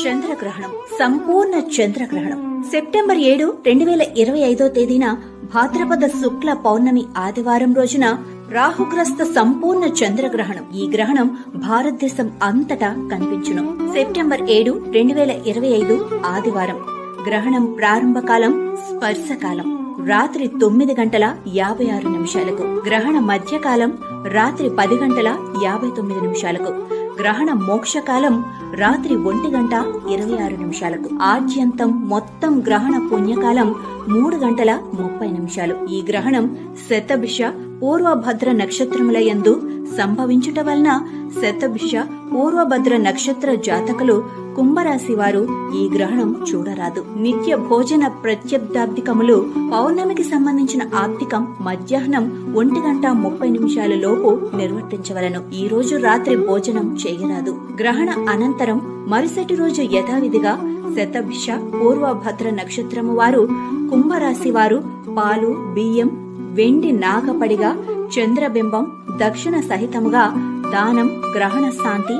చంద్రగ్రహణం, సంపూర్ణ చంద్రగ్రహణం సెప్టెంబర్ 7, 2025 తేదీన భాద్రపద శుక్ల పౌర్ణమి ఆదివారం రోజున రాహుగ్రస్త సంపూర్ణ చంద్రగ్రహణం. ఈ గ్రహణం భారతదేశం అంతటా కనిపించును. సెప్టెంబర్ 7, 2025 ఆదివారం. గ్రహణం ప్రారంభకాలం స్పర్శకాలం రాత్రి 9:56 గ్రహణ మధ్యకాలం రాత్రి 10:59 గ్రహణ మోక్షకాలం రాత్రి 1:26 ఆద్యంతం మొత్తం గ్రహణ పుణ్యకాలం 3:30 ఈ గ్రహణం శతభిష పూర్వభద్ర నక్షత్రముల యందు సంభవించుట వలన శతభిష పూర్వభద్ర నక్షత్ర జాతకులు కుంభరాశి వారు ఈ గ్రహణం చూడరాదు. నిత్య భోజన ప్రత్యబ్దాబ్దికములు పౌర్ణమికి సంబంధించిన ఆబ్దికం మధ్యాహ్నం 1:30 లోపు నిర్వర్తించవలను. ఈ రోజు రాత్రి భోజనం చేయరాదు. గ్రహణ అనంతరం మరుసటి రోజు యథావిధిగా శతభిష పూర్వభద్ర నక్షత్రము వారు కుంభరాశి వారు పాలు, బియ్యం, వెండి నాగపడిగా, చంద్రబింబం, దక్షిణ సహితముగా దానం, గ్రహణ శాంతి